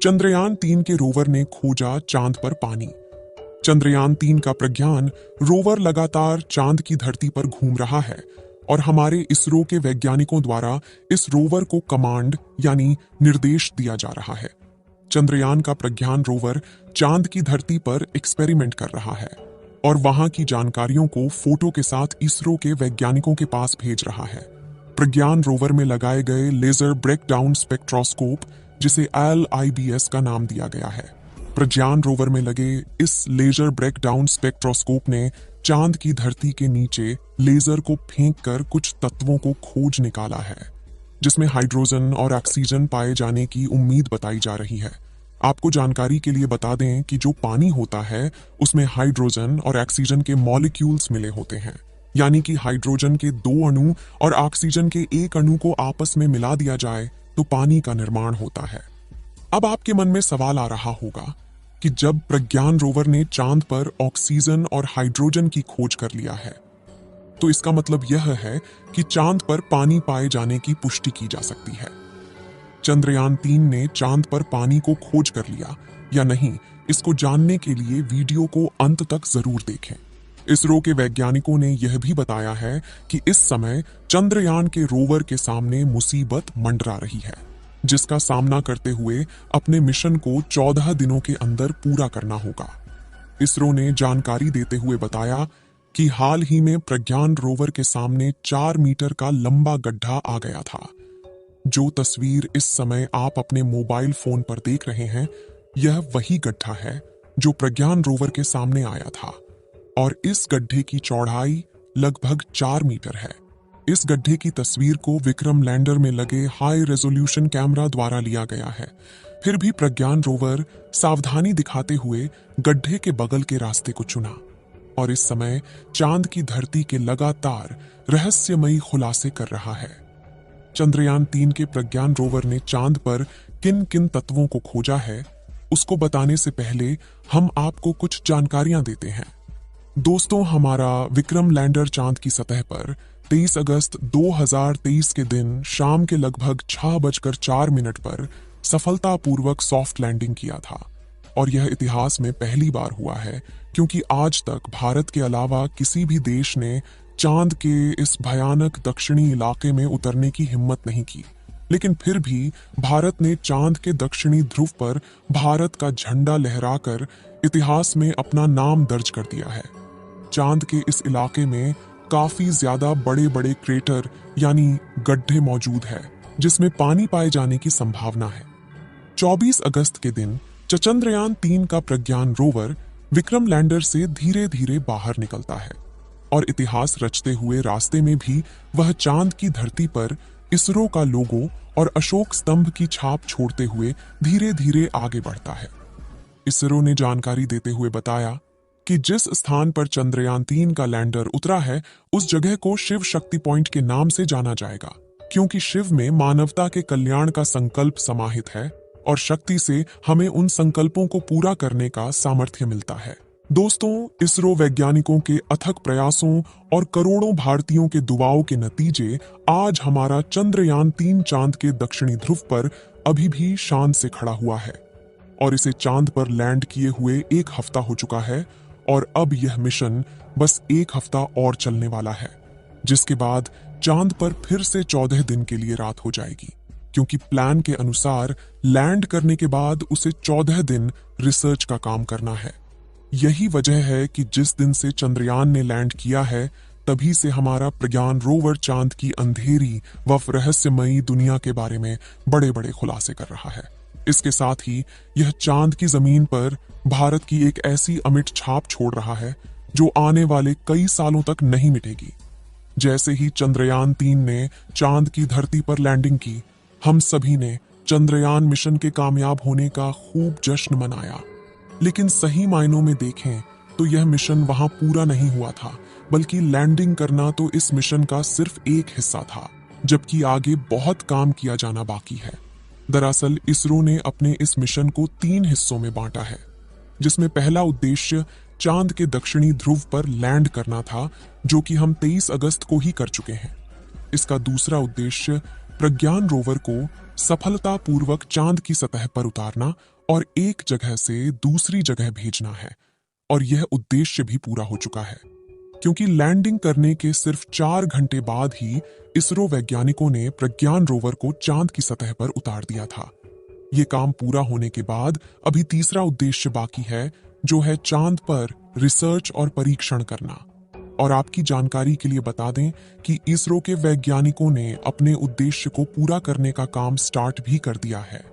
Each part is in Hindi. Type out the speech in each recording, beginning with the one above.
चंद्रयान 3 के रोवर ने खोजा चांद पर पानी। चंद्रयान 3 का प्रज्ञान रोवर लगातार चांद की धरती पर घूम रहा है और हमारे इसरो के वैज्ञानिकों द्वारा इस रोवर को कमांड यानी निर्देश दिया जा रहा है। चंद्रयान का प्रज्ञान रोवर चांद की धरती पर एक्सपेरिमेंट कर रहा है और वहां की जानकारियों को फोटो के साथ इसरो के वैज्ञानिकों के पास भेज रहा है। प्रज्ञान रोवर में लगाए गए लेजर ब्रेकडाउन स्पेक्ट्रोस्कोप, जिसे LIBS का नाम दिया गया है। प्रज्ञान रोवर में लगे इस लेजर ब्रेकडाउन स्पेक्ट्रोस्कोप ने चांद की धरती के नीचे लेजर को फेंककर कुछ तत्वों को खोज निकाला है, जिसमें हाइड्रोजन और ऑक्सीजन पाए जाने की उम्मीद बताई जा रही है। आपको जानकारी के लिए बता दें कि जो पानी होता है उसमें हाइड्रोजन और ऑक्सीजन के मॉलिक्यूल्स मिले होते हैं, यानी कि हाइड्रोजन के 2 अणु और ऑक्सीजन के 1 अणु को आपस में मिला दिया जाए तो पानी का निर्माण होता है। अब आपके मन में सवाल आ रहा होगा कि जब प्रज्ञान रोवर ने चांद पर ऑक्सीजन और हाइड्रोजन की खोज कर लिया है, तो इसका मतलब यह है कि चांद पर पानी पाए जाने की पुष्टि की जा सकती है। चंद्रयान 3 ने चांद पर पानी को खोज कर लिया या नहीं, इसको जानने के लिए वीडियो को अंत तक जरूर देखें। इसरो के वैज्ञानिकों ने यह भी बताया है कि इस समय चंद्रयान के रोवर के सामने मुसीबत मंडरा रही है, जिसका सामना करते हुए अपने मिशन को 14 दिनों के अंदर पूरा करना होगा। इसरो ने जानकारी देते हुए बताया कि हाल ही में प्रज्ञान रोवर के सामने 4 मीटर का लंबा गड्ढा आ गया था। जो तस्वीर इस समय आप अपने मोबाइल फोन पर देख रहे हैं, यह वही गड्ढा है जो प्रज्ञान रोवर के सामने आया था और इस गड्ढे की चौड़ाई लगभग 4 मीटर है। इस गड्ढे की तस्वीर को विक्रम लैंडर में लगे हाई रेजोल्यूशन कैमरा द्वारा लिया गया है। फिर भी प्रज्ञान रोवर सावधानी दिखाते हुए गड्ढे के बगल के रास्ते को चुना और इस समय चांद की धरती के लगातार रहस्यमयी खुलासे कर रहा है। चंद्रयान 3 के प्रज्ञान रोवर ने चांद पर किन किन तत्वों को खोजा है, उसको बताने से पहले हम आपको कुछ जानकारियां देते हैं। दोस्तों, हमारा विक्रम लैंडर चांद की सतह पर 23 अगस्त 2023 के दिन शाम के लगभग 6:04 पर सफलतापूर्वक सॉफ्ट लैंडिंग किया था और यह इतिहास में पहली बार हुआ है, क्योंकि आज तक भारत के अलावा किसी भी देश ने चांद के इस भयानक दक्षिणी इलाके में उतरने की हिम्मत नहीं की। लेकिन फिर भी भारत ने चांद के दक्षिणी ध्रुव पर भारत का झंडा लहराकर इतिहास में अपना नाम दर्ज कर दिया है। चांद के इस इलाके में काफी ज्यादा बड़े बड़े क्रेटर यानी गड्ढे मौजूद है, जिसमें पानी पाए जाने की संभावना है। 24 अगस्त के दिन चंद्रयान 3 का प्रज्ञान रोवर विक्रम लैंडर से धीरे धीरे बाहर निकलता है और इतिहास रचते हुए रास्ते में भी वह चांद की धरती पर इसरो का लोगो और अशोक स्तंभ की छाप छोड़ते हुए धीरे धीरे आगे बढ़ता है। इसरो ने जानकारी देते हुए बताया कि जिस स्थान पर चंद्रयान 3 का लैंडर उतरा है, उस जगह को शिव शक्ति पॉइंट के नाम से जाना जाएगा, क्योंकि शिव में मानवता के कल्याण का संकल्प समाहित है और शक्ति से हमें उन संकल्पों को पूरा करने का सामर्थ्य मिलता है। दोस्तों, इसरो वैज्ञानिकों के अथक प्रयासों और करोड़ों भारतीयों के दुआओं के नतीजे आज हमारा चंद्रयान 3 चांद के दक्षिणी ध्रुव पर अभी भी शान से खड़ा हुआ है और इसे चांद पर लैंड किए हुए 1 हफ्ता हो चुका है और अब यह मिशन बस 1 हफ्ता और चलने वाला है, जिसके बाद चांद पर फिर से 14 दिन के लिए रात हो जाएगी, क्योंकि प्लान के अनुसार लैंड करने के बाद उसे 14 दिन रिसर्च का काम करना है। यही वजह है कि जिस दिन से चंद्रयान ने लैंड किया है, तभी से हमारा प्रज्ञान रोवर चांद की अंधेरी व रहस्यमयी दुनिया के बारे में बड़े बड़े खुलासे कर रहा है। इसके साथ ही यह चांद की जमीन पर भारत की एक ऐसी अमिट छाप छोड़ रहा है जो आने वाले कई सालों तक नहीं मिटेगी। जैसे ही चंद्रयान 3 ने चांद की धरती पर लैंडिंग की, हम सभी ने चंद्रयान मिशन के कामयाब होने का खूब जश्न मनाया। लेकिन सही मायनों में देखें तो यह मिशन वहां पूरा नहीं हुआ था, बल्कि लैंडिंग करना तो इस मिशन का सिर्फ एक हिस्सा था, जबकि आगे बहुत काम किया जाना बाकी है। दरअसल इसरो ने अपने इस मिशन को 3 हिस्सों में बांटा है, जिसमें पहला उद्देश्य चांद के दक्षिणी ध्रुव पर लैंड करना था, जो कि हम 23 अगस्त को ही कर चुके हैं। इसका दूसरा उद्देश्य प्रज्ञान रोवर को सफलतापूर्वक चांद की सतह पर उतारना और एक जगह से दूसरी जगह भेजना है। और यह उद्देश्य भी पूरा हो चुका है, क्योंकि लैंडिंग करने के सिर्फ 4 घंटे बाद ही इसरो वैज्ञानिकों ने प्रज्ञान रोवर को चांद की सतह पर उतार दिया था। ये काम पूरा होने के बाद अभी तीसरा उद्देश्य बाकी है, जो है चांद पर रिसर्च और परीक्षण करना। और आपकी जानकारी के लिए बता दें कि इसरो के वैज्ञानिकों ने अपने उद्देश्य को पूरा करने का काम स्टार्ट भी कर दिया है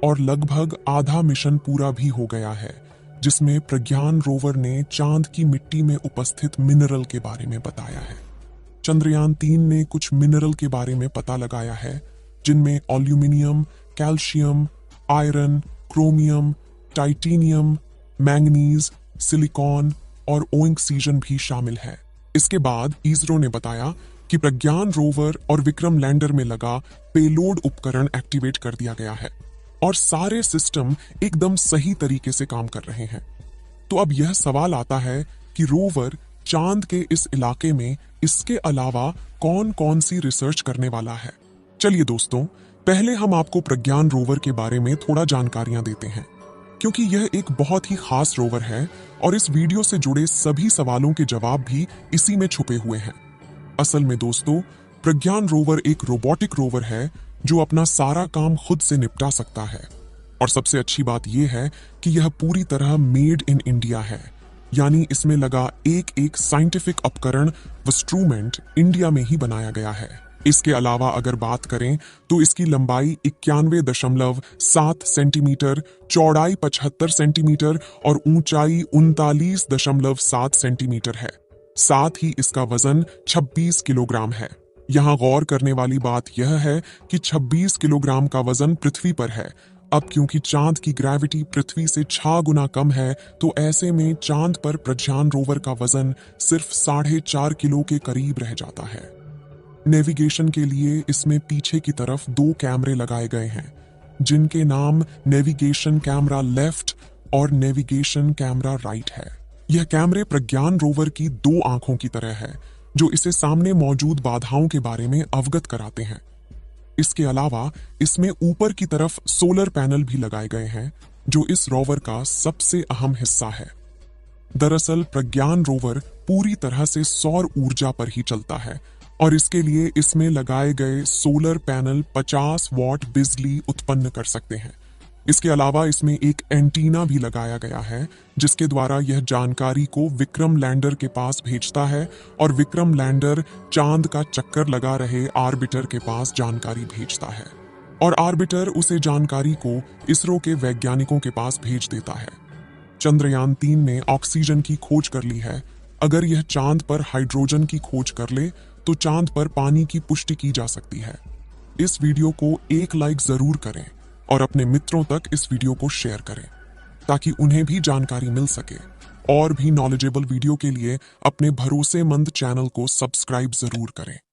और लगभग आधा मिशन पूरा भी हो गया है, जिसमें प्रज्ञान रोवर ने चांद की मिट्टी में उपस्थित मिनरल के बारे में बताया है। चंद्रयान 3 ने कुछ मिनरल के बारे में पता लगाया है, जिनमें aluminium, calcium, iron, chromium, titanium, manganese, silicon और ऑक्सीजन भी शामिल है। इसके बाद इसरो ने बताया कि प्रज्ञान रोवर और विक्रम लैंडर में लगा पेलोड उपकरण एक्टिवेट कर दिया गया है और सारे सिस्टम एकदम सही तरीके से काम कर रहे हैं। तो अब यह सवाल आता है कि रोवर चांद के इस इलाके में इसके अलावा कौन कौन सी रिसर्च करने वाला है। चलिए दोस्तों, पहले हम आपको प्रज्ञान रोवर के बारे में थोड़ा जानकारियां देते हैं, क्योंकि यह एक बहुत ही खास रोवर है और इस वीडियो से जुड़े सभी सवालों के जवाब भी इसी में छुपे हुए हैं। असल में दोस्तों, प्रज्ञान रोवर एक रोबोटिक रोवर है जो अपना सारा काम खुद से निपटा सकता है। और सबसे अच्छी बात यह है कि यह पूरी तरह मेड इन इंडिया है, यानी इसमें लगा एक एक साइंटिफिक उपकरण इंस्ट्रूमेंट इंडिया में ही बनाया गया है। इसके अलावा अगर बात करें तो इसकी लंबाई 91.7 सेंटीमीटर, चौड़ाई 75 सेंटीमीटर और ऊंचाई 39.7 सेंटीमीटर है। साथ ही इसका वजन 26 किलोग्राम है। यहाँ गौर करने वाली बात यह है कि 26 किलोग्राम का वजन पृथ्वी पर है। अब क्योंकि चांद की ग्रेविटी पृथ्वी से 6 गुना कम है, तो ऐसे में चांद पर प्रज्ञान रोवर का वजन सिर्फ 4.5 किलो के करीब रह जाता है। नेविगेशन के लिए इसमें पीछे की तरफ 2 कैमरे लगाए गए हैं, जिनके नाम नेविगेशन कैमरा लेफ्ट और नेविगेशन कैमरा राइट है। यह कैमरे प्रज्ञान रोवर की 2 आंखों की तरह है, जो इसे सामने मौजूद बाधाओं के बारे में अवगत कराते हैं। इसके अलावा इसमें ऊपर की तरफ सोलर पैनल भी लगाए गए हैं, जो इस रोवर का सबसे अहम हिस्सा है। दरअसल प्रज्ञान रोवर पूरी तरह से सौर ऊर्जा पर ही चलता है और इसके लिए इसमें लगाए गए सोलर पैनल 50 वॉट बिजली उत्पन्न कर सकते हैं। इसके अलावा इसमें एक एंटीना भी लगाया गया है, जिसके द्वारा यह जानकारी को विक्रम लैंडर के पास भेजता है और विक्रम लैंडर चांद का चक्कर लगा रहे ऑर्बिटर के पास जानकारी भेजता है और ऑर्बिटर उसे जानकारी को इसरो के वैज्ञानिकों के पास भेज देता है। चंद्रयान 3 ने ऑक्सीजन की खोज कर ली है। अगर यह चांद पर हाइड्रोजन की खोज कर ले तो चांद पर पानी की पुष्टि की जा सकती है। इस वीडियो को 1 लाइक जरूर करें और अपने मित्रों तक इस वीडियो को शेयर करें, ताकि उन्हें भी जानकारी मिल सके। और भी नॉलेजेबल वीडियो के लिए अपने भरोसेमंद चैनल को सब्सक्राइब जरूर करें।